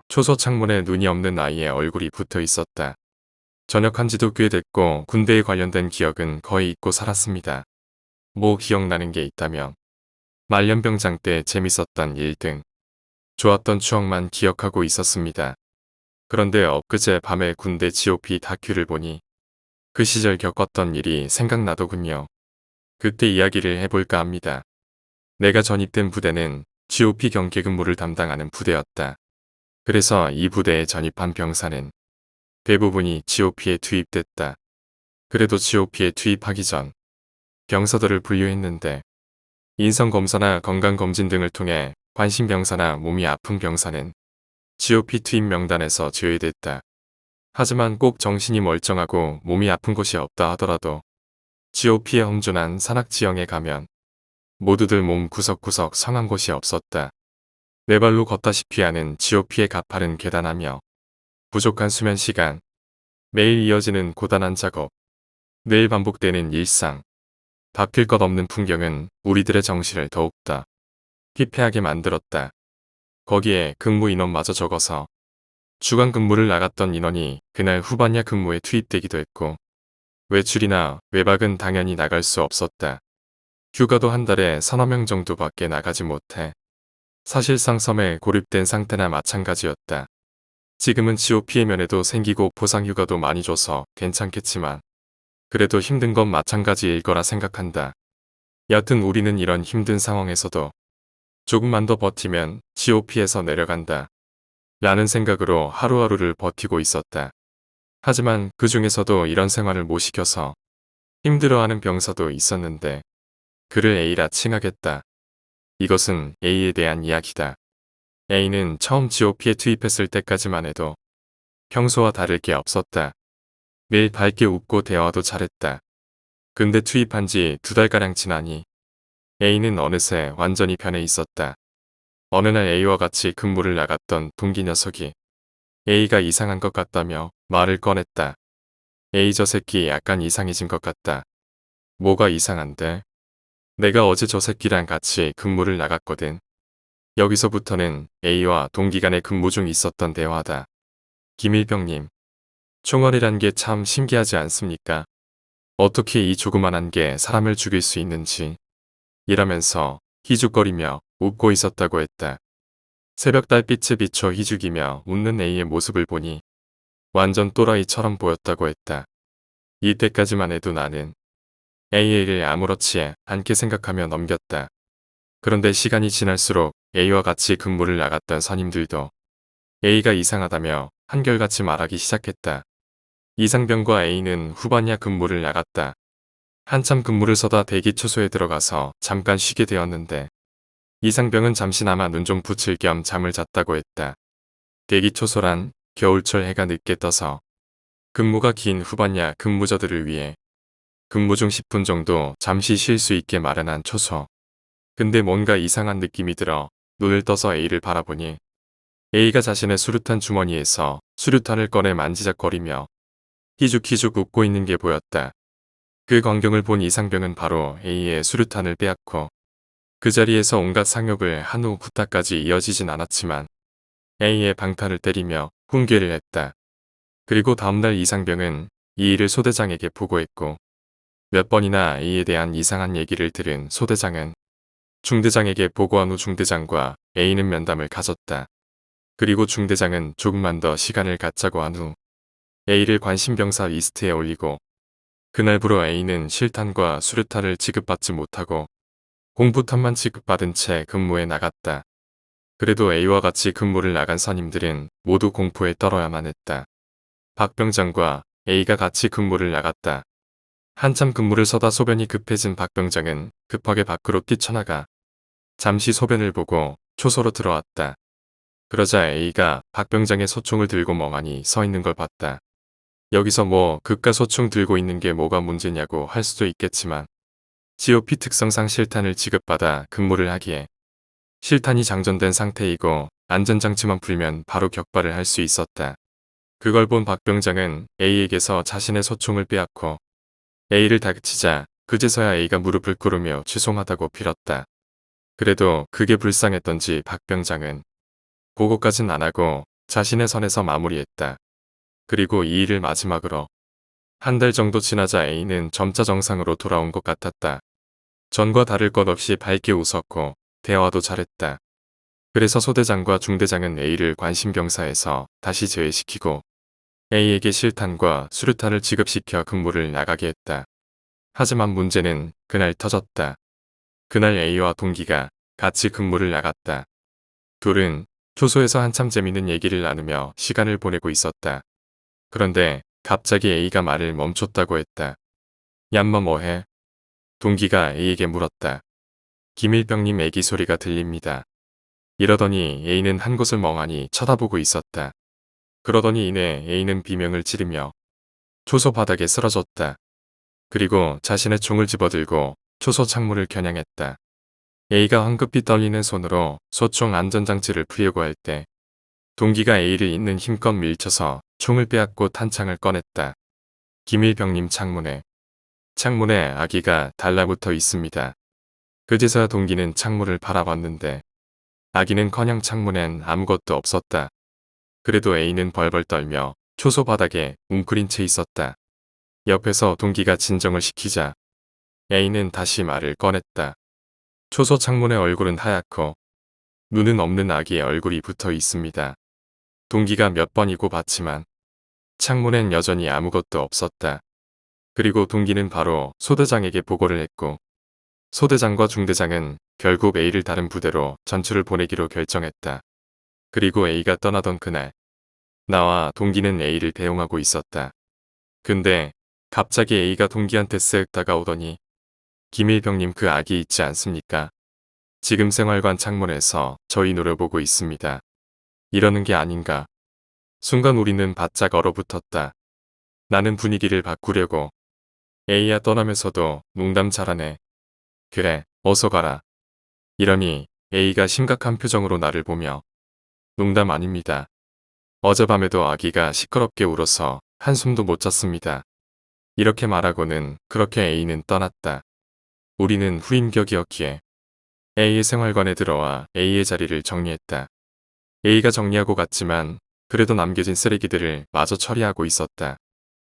초소 창문에 눈이 없는 아이의 얼굴이 붙어 있었다. 전역한 지도 꽤 됐고 군대에 관련된 기억은 거의 잊고 살았습니다. 뭐 기억나는 게 있다면 말년병장 때 재밌었던 일 등 좋았던 추억만 기억하고 있었습니다. 그런데 엊그제 밤에 군대 GOP 다큐를 보니 그 시절 겪었던 일이 생각나더군요. 그때 이야기를 해볼까 합니다. 내가 전입된 부대는 GOP 경계 근무를 담당하는 부대였다. 그래서 이 부대에 전입한 병사는 대부분이 GOP에 투입됐다. 그래도 GOP에 투입하기 전 병사들을 분류했는데 인성검사나 건강검진 등을 통해 관심 병사나 몸이 아픈 병사는 GOP 투입 명단에서 제외됐다. 하지만 꼭 정신이 멀쩡하고 몸이 아픈 곳이 없다 하더라도 GOP에 험준한 산악지형에 가면 모두들 몸 구석구석 성한 곳이 없었다. 네 발로 걷다시피 하는 GOP의 가파른 계단하며 부족한 수면 시간, 매일 이어지는 고단한 작업, 매일 반복되는 일상, 바뀔 것 없는 풍경은 우리들의 정신을 더욱더 피폐하게 만들었다. 거기에 근무 인원마저 적어서 주간 근무를 나갔던 인원이 그날 후반야 근무에 투입되기도 했고 외출이나 외박은 당연히 나갈 수 없었다. 휴가도 한 달에 서너 명 정도밖에 나가지 못해 사실상 섬에 고립된 상태나 마찬가지였다. 지금은 GOP의 면에도 생기고 보상휴가도 많이 줘서 괜찮겠지만 그래도 힘든 건 마찬가지일 거라 생각한다. 여튼 우리는 이런 힘든 상황에서도 조금만 더 버티면 GOP에서 내려간다. 라는 생각으로 하루하루를 버티고 있었다. 하지만 그 중에서도 이런 생활을 못 시켜서 힘들어하는 병사도 있었는데 그를 A라 칭하겠다. 이것은 A에 대한 이야기다. A는 처음 GOP에 투입했을 때까지만 해도 평소와 다를 게 없었다. 매일 밝게 웃고 대화도 잘했다. 근데 투입한 지 2달가량 지나니 A는 어느새 완전히 변해 있었다. 어느 날 A와 같이 근무를 나갔던 동기 녀석이 A가 이상한 것 같다며 말을 꺼냈다. A 저 새끼 약간 이상해진 것 같다. 뭐가 이상한데? 내가 어제 저 새끼랑 같이 근무를 나갔거든. 여기서부터는 A와 동기 간의 근무 중 있었던 대화다. 김일병님, 총알이란 게 참 신기하지 않습니까? 어떻게 이 조그만한 게 사람을 죽일 수 있는지. 이러면서 희죽거리며 웃고 있었다고 했다. 새벽 달빛에 비춰 희죽이며 웃는 A의 모습을 보니 완전 또라이처럼 보였다고 했다. 이때까지만 해도 나는 A의 일을 아무렇지 않게 생각하며 넘겼다. 그런데 시간이 지날수록 A와 같이 근무를 나갔던 선임들도 A가 이상하다며 한결같이 말하기 시작했다. 이상병과 A는 후반야 근무를 나갔다. 한참 근무를 서다 대기 초소에 들어가서 잠깐 쉬게 되었는데 이상병은 잠시나마 눈 좀 붙일 겸 잠을 잤다고 했다. 대기 초소란 겨울철 해가 늦게 떠서 근무가 긴 후반야 근무자들을 위해 근무 중 10분 정도 잠시 쉴 수 있게 마련한 초소. 근데 뭔가 이상한 느낌이 들어 눈을 떠서 A를 바라보니 A가 자신의 수류탄 주머니에서 수류탄을 꺼내 만지작거리며 희죽희죽 웃고 있는 게 보였다. 그 광경을 본 이상병은 바로 A의 수류탄을 빼앗고 그 자리에서 온갖 상욕을 한 후 부탁까지 이어지진 않았지만 A의 방탄을 때리며 훈계를 했다. 그리고 다음날 이상병은 이 일을 소대장에게 보고했고 몇 번이나 A에 대한 이상한 얘기를 들은 소대장은 중대장에게 보고한 후 중대장과 A는 면담을 가졌다. 그리고 중대장은 조금만 더 시간을 갖자고 한 후 A를 관심병사 리스트에 올리고 그날부로 A는 실탄과 수류탄을 지급받지 못하고 공포탄만 지급받은 채 근무에 나갔다. 그래도 A와 같이 근무를 나간 선임들은 모두 공포에 떨어야만 했다. 박 병장과 A가 같이 근무를 나갔다. 한참 근무를 서다 소변이 급해진 박 병장은 급하게 밖으로 뛰쳐나가 잠시 소변을 보고 초소로 들어왔다. 그러자 A가 박 병장의 소총을 들고 멍하니 서 있는 걸 봤다. 여기서 뭐 그깟 소총 들고 있는 게 뭐가 문제냐고 할 수도 있겠지만 GOP 특성상 실탄을 지급받아 근무를 하기에 실탄이 장전된 상태이고 안전장치만 풀면 바로 격발을 할 수 있었다. 그걸 본 박 병장은 A에게서 자신의 소총을 빼앗고 A를 다그치자 그제서야 A가 무릎을 꿇으며 죄송하다고 빌었다. 그래도 그게 불쌍했던지 박 병장은 보고까진 안 하고 자신의 선에서 마무리했다. 그리고 이 일을 마지막으로 한 달 정도 지나자 A는 점차 정상으로 돌아온 것 같았다. 전과 다를 것 없이 밝게 웃었고 대화도 잘했다. 그래서 소대장과 중대장은 A를 관심병사에서 다시 제외시키고 A에게 실탄과 수류탄을 지급시켜 근무를 나가게 했다. 하지만 문제는 그날 터졌다. 그날 A와 동기가 같이 근무를 나갔다. 둘은 초소에서 한참 재밌는 얘기를 나누며 시간을 보내고 있었다. 그런데 갑자기 A가 말을 멈췄다고 했다. 얌마 뭐해? 동기가 A에게 물었다. 김일병님 애기 소리가 들립니다. 이러더니 A는 한 곳을 멍하니 쳐다보고 있었다. 그러더니 이내 A는 비명을 지르며 초소 바닥에 쓰러졌다. 그리고 자신의 총을 집어들고 초소 창문을 겨냥했다. A가 황급히 떨리는 손으로 소총 안전장치를 풀려고 할 때 동기가 A를 있는 힘껏 밀쳐서 총을 빼앗고 탄창을 꺼냈다. 김일병님 창문에 아기가 달라붙어 있습니다. 그제서야 동기는 창문을 바라봤는데 아기는커녕 창문엔 아무것도 없었다. 그래도 A는 벌벌 떨며 초소 바닥에 웅크린 채 있었다. 옆에서 동기가 진정을 시키자 A는 다시 말을 꺼냈다. 초소 창문의 얼굴은 하얗고 눈은 없는 아기의 얼굴이 붙어 있습니다. 동기가 몇 번이고 봤지만 창문엔 여전히 아무것도 없었다. 그리고 동기는 바로 소대장에게 보고를 했고 소대장과 중대장은 결국 A를 다른 부대로 전출을 보내기로 결정했다. 그리고 A가 떠나던 그날 나와 동기는 A를 배웅하고 있었다. 근데 갑자기 A가 동기한테 쓱 다가오더니 김일병님 그 아기 있지 않습니까? 지금 생활관 창문에서 저희 노려보고 있습니다. 이러는 게 아닌가. 순간 우리는 바짝 얼어붙었다. 나는 분위기를 바꾸려고 A야 떠나면서도 농담 잘하네. 그래, 어서 가라. 이러니 A가 심각한 표정으로 나를 보며 농담 아닙니다. 어젯밤에도 아기가 시끄럽게 울어서 한숨도 못 잤습니다. 이렇게 말하고는 그렇게 A는 떠났다. 우리는 후임격이었기에 A의 생활관에 들어와 A의 자리를 정리했다. A가 정리하고 갔지만 그래도 남겨진 쓰레기들을 마저 처리하고 있었다.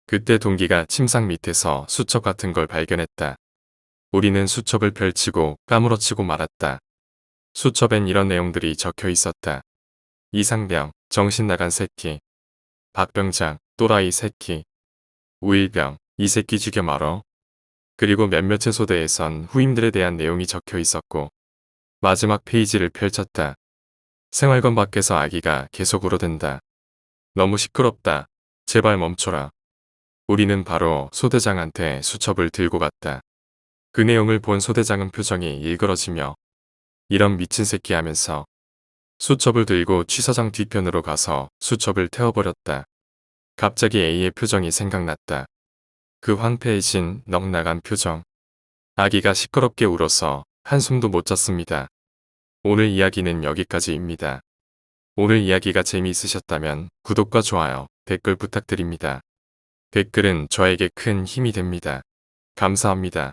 그때 동기가 침상 밑에서 수첩 같은 걸 발견했다. 우리는 수첩을 펼치고 까무러치고 말았다. 수첩엔 이런 내용들이 적혀 있었다. 이상병, 정신 나간 새끼. 박병장, 또라이 새끼. 우일병, 이 새끼 죽여 말어. 그리고 몇몇의 소대에선 후임들에 대한 내용이 적혀 있었고 마지막 페이지를 펼쳤다. 생활관 밖에서 아기가 계속 울어댄다. 너무 시끄럽다. 제발 멈춰라. 우리는 바로 소대장한테 수첩을 들고 갔다. 그 내용을 본 소대장은 표정이 일그러지며 이런 미친 새끼 하면서 수첩을 들고 취사장 뒤편으로 가서 수첩을 태워버렸다. 갑자기 A의 표정이 생각났다. 그 황폐해진 넋나간 표정. 아기가 시끄럽게 울어서 한숨도 못 잤습니다. 오늘 이야기는 여기까지입니다. 오늘 이야기가 재미있으셨다면 구독과 좋아요, 댓글 부탁드립니다. 댓글은 저에게 큰 힘이 됩니다. 감사합니다.